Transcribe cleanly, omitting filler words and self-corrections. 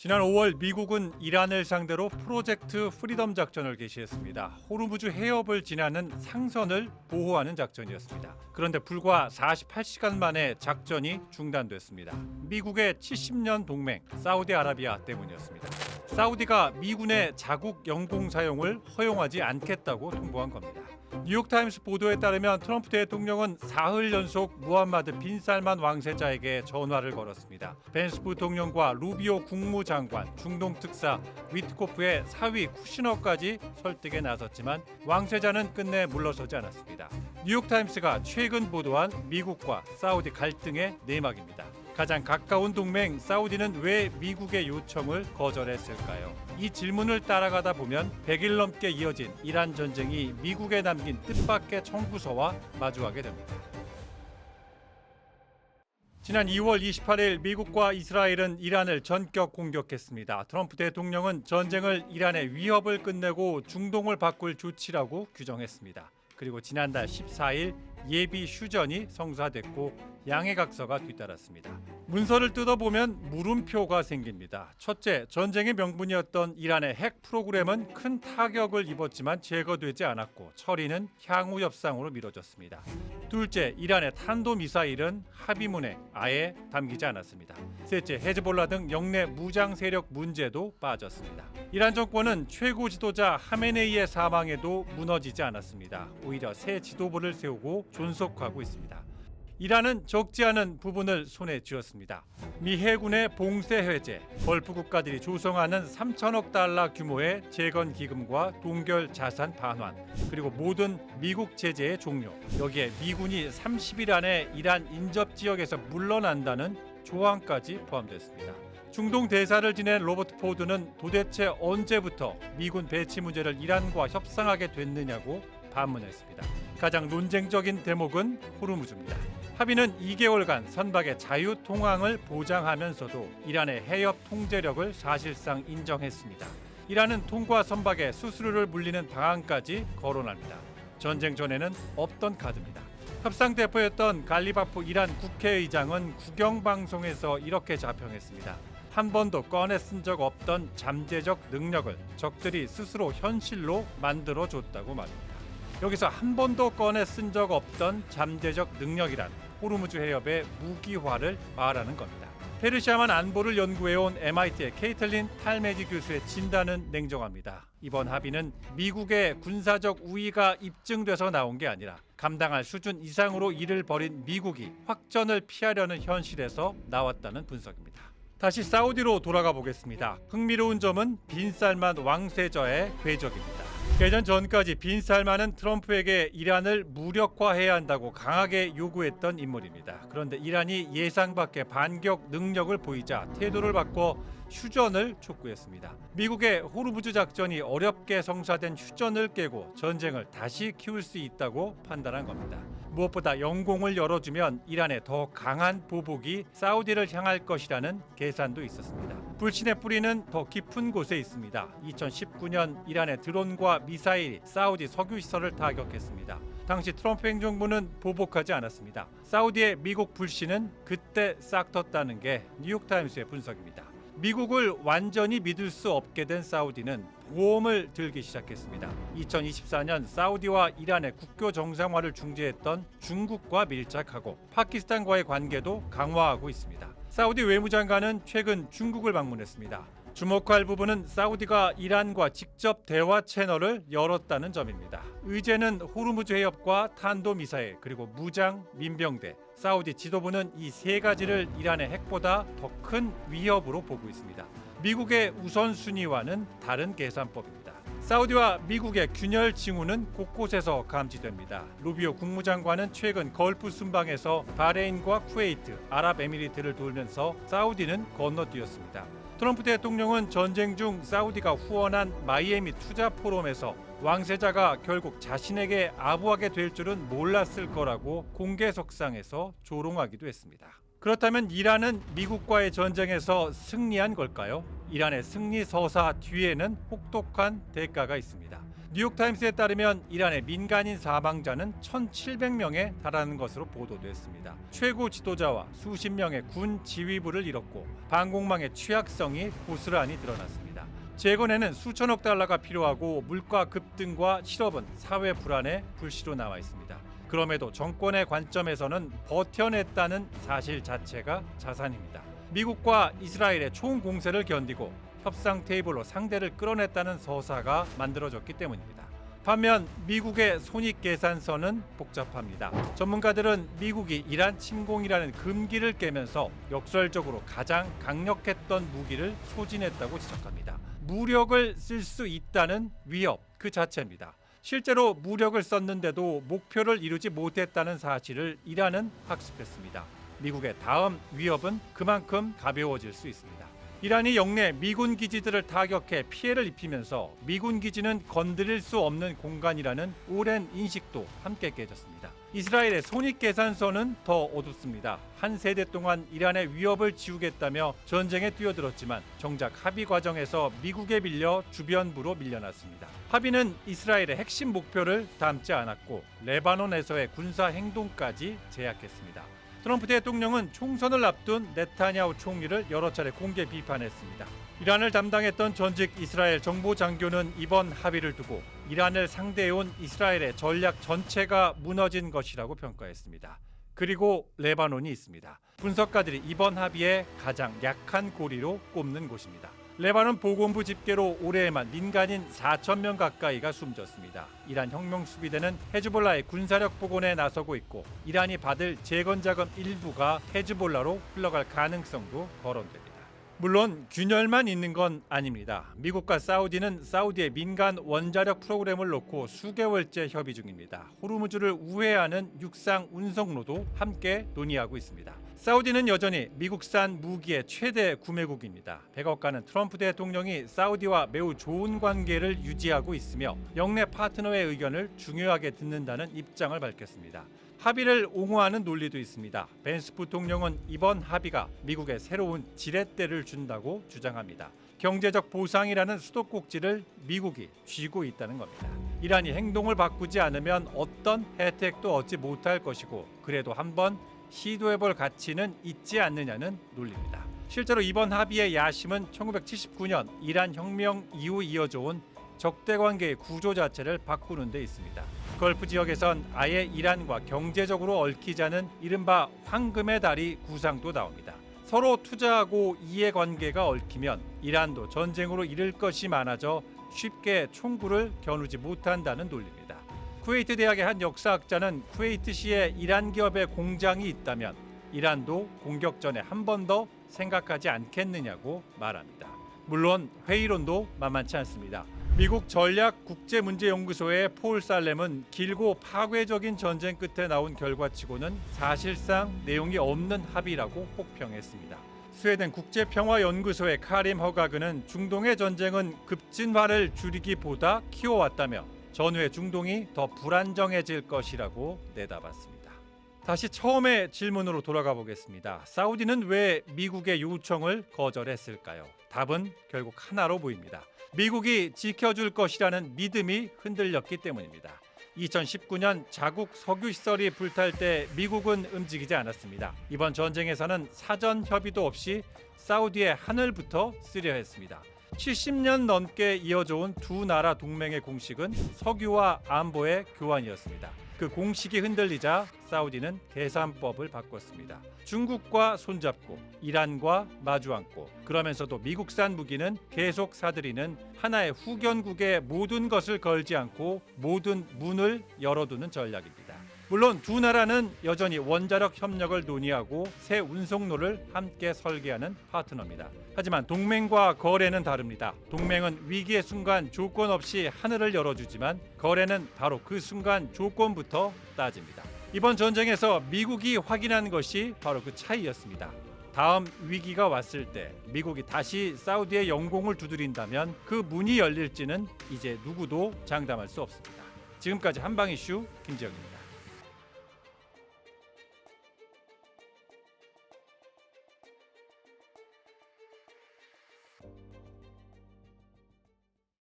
지난 5월 미국은 이란을 상대로 프로젝트 프리덤 작전을 개시했습니다. 호르무즈 해협을 지나는 상선을 보호하는 작전이었습니다. 그런데 불과 48시간 만에 작전이 중단됐습니다. 미국의 70년 동맹 사우디아라비아 때문이었습니다. 사우디가 미군의 자국 영공 사용을 허용하지 않겠다고 통보한 겁니다. 뉴욕타임스 보도에 따르면 트럼프 대통령은 사흘 연속 무함마드 빈 살만 왕세자에게 전화를 걸었습니다. 벤스 부통령과 루비오 국무장관, 중동 특사 위트코프의 사위 쿠시너까지 설득에 나섰지만 왕세자는 끝내 물러서지 않았습니다. 뉴욕타임스가 최근 보도한 미국과 사우디 갈등의 내막입니다. 가장 가까운 동맹 사우디는 왜 미국의 요청을 거절했을까요? 이 질문을 따라가다 보면 100일 넘게 이어진 이란 전쟁이 미국에 남긴 뜻밖의 청구서와 마주하게 됩니다. 지난 2월 28일 미국과 이스라엘은 이란을 전격 공격했습니다. 트럼프 대통령은 전쟁을 이란의 위협을 끝내고 중동을 바꿀 조치라고 규정했습니다. 그리고 지난달 14일 예비 휴전이 성사됐고 양해각서가 뒤따랐습니다. 문서를 뜯어보면 물음표가 생깁니다. 첫째, 전쟁의 명분이었던 이란의 핵 프로그램은 큰 타격을 입었지만 제거되지 않았고 처리는 향후 협상으로 미뤄졌습니다. 둘째, 이란의 탄도미사일은 합의문에 아예 담기지 않았습니다. 셋째, 헤즈볼라 등 영내 무장 세력 문제도 빠졌습니다. 이란 정권은 최고 지도자 하메네이의 사망에도 무너지지 않았습니다. 오히려 새 지도부를 세우고 존속하고 있습니다. 이란은 적지 않은 부분을 손에 쥐었습니다. 미 해군의 봉쇄 해제, 걸프 국가들이 조성하는 3천억 달러 규모의 재건 기금과 동결 자산 반환, 그리고 모든 미국 제재의 종료. 여기에 미군이 30일 안에 이란 인접 지역에서 물러난다는 조항까지 포함됐습니다. 중동 대사를 지낸 로버트 포드는 도대체 언제부터 미군 배치 문제를 이란과 협상하게 됐느냐고 반문했습니다. 가장 논쟁적인 대목은 호르무즈입니다. 합의는 2개월간 선박의 자유 통항을 보장하면서도 이란의 해협 통제력을 사실상 인정했습니다. 이란은 통과 선박에 수수료를 물리는 방안까지 거론합니다. 전쟁 전에는 없던 카드입니다. 협상 대표였던 갈리바프 이란 국회의장은 국영방송에서 이렇게 자평했습니다. 한 번도 꺼내 쓴 적 없던 잠재적 능력을 적들이 스스로 현실로 만들어줬다고 말입니다. 여기서 한 번도 꺼내 쓴 적 없던 잠재적 능력이란 호르무즈 해협의 무기화를 말하는 겁니다. 페르시아만 안보를 연구해온 MIT의 케이틀린 탈메지 교수의 진단은 냉정합니다. 이번 합의는 미국의 군사적 우위가 입증돼서 나온 게 아니라 감당할 수준 이상으로 일을 벌인 미국이 확전을 피하려는 현실에서 나왔다는 분석입니다. 다시 사우디로 돌아가 보겠습니다. 흥미로운 점은 빈 살만 왕세자의 궤적입니다. 개전 전까지 빈 살만은 트럼프에게 이란을 무력화해야 한다고 강하게 요구했던 인물입니다. 그런데 이란이 예상 밖의 반격 능력을 보이자 태도를 바꿔 휴전을 촉구했습니다. 미국의 호르무즈 작전이 어렵게 성사된 휴전을 깨고 전쟁을 다시 키울 수 있다고 판단한 겁니다. 무엇보다 영공을 열어주면 이란의 더 강한 보복이 사우디를 향할 것이라는 계산도 있었습니다. 불신의 뿌리는 더 깊은 곳에 있습니다. 2019년 이란의 드론과 미사일이 사우디 석유시설을 타격했습니다. 당시 트럼프 행정부는 보복하지 않았습니다. 사우디의 미국 불신은 그때 싹 텄다는 게 뉴욕타임스의 분석입니다. 미국을 완전히 믿을 수 없게 된 사우디는 보험을 들기 시작했습니다. 2024년 사우디와 이란의 국교 정상화를 중재했던 중국과 밀착하고 파키스탄과의 관계도 강화하고 있습니다. 사우디 외무장관은 최근 중국을 방문했습니다. 주목할 부분은 사우디가 이란과 직접 대화 채널을 열었다는 점입니다. 의제는 호르무즈 해협과 탄도미사일 그리고 무장, 민병대. 사우디 지도부는 이 세 가지를 이란의 핵보다 더 큰 위협으로 보고 있습니다. 미국의 우선순위와는 다른 계산법입니다. 사우디와 미국의 균열 징후는 곳곳에서 감지됩니다. 루비오 국무장관은 최근 걸프 순방에서 바레인과 쿠웨이트, 아랍에미리트를 돌면서 사우디는 건너뛰었습니다. 트럼프 대통령은 전쟁 중 사우디가 후원한 마이애미 투자 포럼에서 왕세자가 결국 자신에게 아부하게 될 줄은 몰랐을 거라고 공개석상에서 조롱하기도 했습니다. 그렇다면 이란은 미국과의 전쟁에서 승리한 걸까요? 이란의 승리 서사 뒤에는 혹독한 대가가 있습니다. 뉴욕타임스에 따르면 이란의 민간인 사망자는 1,700명에 달하는 것으로 보도됐습니다. 최고 지도자와 수십 명의 군 지휘부를 잃었고 방공망의 취약성이 고스란히 드러났습니다. 재건에는 수천억 달러가 필요하고 물가 급등과 실업은 사회 불안의 불씨로 남아 있습니다. 그럼에도 정권의 관점에서는 버텨냈다는 사실 자체가 자산입니다. 미국과 이스라엘의 총공세를 견디고 협상 테이블로 상대를 끌어냈다는 서사가 만들어졌기 때문입니다. 반면 미국의 손익계산서는 복잡합니다. 전문가들은 미국이 이란 침공이라는 금기를 깨면서 역설적으로 가장 강력했던 무기를 소진했다고 지적합니다. 무력을 쓸 수 있다는 위협 그 자체입니다. 실제로 무력을 썼는데도 목표를 이루지 못했다는 사실을 이란은 학습했습니다. 미국의 다음 위협은 그만큼 가벼워질 수 있습니다. 이란이 영내 미군 기지들을 타격해 피해를 입히면서 미군 기지는 건드릴 수 없는 공간이라는 오랜 인식도 함께 깨졌습니다. 이스라엘의 손익계산서는 더 어둡습니다. 한 세대 동안 이란의 위협을 지우겠다며 전쟁에 뛰어들었지만 정작 합의 과정에서 미국에 밀려 주변부로 밀려났습니다. 합의는 이스라엘의 핵심 목표를 담지 않았고 레바논에서의 군사 행동까지 제약했습니다. 트럼프 대통령은 총선을 앞둔 네타냐후 총리를 여러 차례 공개 비판했습니다. 이란을 담당했던 전직 이스라엘 정보장교는 이번 합의를 두고 이란을 상대해온 이스라엘의 전략 전체가 무너진 것이라고 평가했습니다. 그리고 레바논이 있습니다. 분석가들이 이번 합의의 가장 약한 고리로 꼽는 곳입니다. 레바논 보건부 집계로 올해에만 민간인 4,000명 가까이가 숨졌습니다. 이란 혁명수비대는 헤즈볼라의 군사력 복원에 나서고 있고 이란이 받을 재건자금 일부가 헤즈볼라로 흘러갈 가능성도 거론됩니다. 물론 균열만 있는 건 아닙니다. 미국과 사우디는 사우디의 민간 원자력 프로그램을 놓고 수개월째 협의 중입니다. 호르무즈를 우회하는 육상 운송로도 함께 논의하고 있습니다. 사우디는 여전히 미국산 무기의 최대 구매국입니다. 백악관은 트럼프 대통령이 사우디와 매우 좋은 관계를 유지하고 있으며 영내 파트너의 의견을 중요하게 듣는다는 입장을 밝혔습니다. 합의를 옹호하는 논리도 있습니다. 벤스 부통령은 이번 합의가 미국에 새로운 지렛대를 준다고 주장합니다. 경제적 보상이라는 수도꼭지를 미국이 쥐고 있다는 겁니다. 이란이 행동을 바꾸지 않으면 어떤 혜택도 얻지 못할 것이고 그래도 한번 시도해볼 가치는 있지 않느냐는 논리입니다. 실제로 이번 합의의 야심은 1979년 이란 혁명 이후 이어져 온 적대관계의 구조 자체를 바꾸는 데 있습니다. 걸프 지역에선 아예 이란과 경제적으로 얽히자는 이른바 황금의 다리 구상도 나옵니다. 서로 투자하고 이해관계가 얽히면 이란도 전쟁으로 잃을 것이 많아져 쉽게 총구를 겨누지 못한다는 논리입니다. 쿠웨이트 대학의 한 역사학자는 쿠웨이트시에 이란 기업의 공장이 있다면 이란도 공격 전에 한 번 더 생각하지 않겠느냐고 말합니다. 물론 회의론도 만만치 않습니다. 미국 전략국제문제연구소의 폴 살렘은 길고 파괴적인 전쟁 끝에 나온 결과치고는 사실상 내용이 없는 합의라고 혹평했습니다. 스웨덴 국제평화연구소의 카림 허가그는 중동의 전쟁은 급진화를 줄이기보다 키워왔다며 전후의 중동이 더 불안정해질 것이라고 내다봤습니다. 다시 처음의 질문으로 돌아가 보겠습니다. 사우디는 왜 미국의 요청을 거절했을까요? 답은 결국 하나로 보입니다. 미국이 지켜줄 것이라는 믿음이 흔들렸기 때문입니다. 2019년 자국 석유시설이 불탈 때 미국은 움직이지 않았습니다. 이번 전쟁에서는 사전 협의도 없이 사우디의 하늘부터 쓰려 했습니다. 70년 넘게 이어져온 두 나라 동맹의 공식은 석유와 안보의 교환이었습니다. 그 공식이 흔들리자 사우디는 계산법을 바꿨습니다. 중국과 손잡고 이란과 마주 앉고 그러면서도 미국산 무기는 계속 사들이는 하나의 후견국의 모든 것을 걸지 않고 모든 문을 열어두는 전략입니다. 물론 두 나라는 여전히 원자력 협력을 논의하고 새 운송로를 함께 설계하는 파트너입니다. 하지만 동맹과 거래는 다릅니다. 동맹은 위기의 순간 조건 없이 하늘을 열어주지만 거래는 바로 그 순간 조건부터 따집니다. 이번 전쟁에서 미국이 확인한 것이 바로 그 차이였습니다. 다음 위기가 왔을 때 미국이 다시 사우디의 영공을 두드린다면 그 문이 열릴지는 이제 누구도 장담할 수 없습니다. 지금까지 한방 이슈 김지영입니다.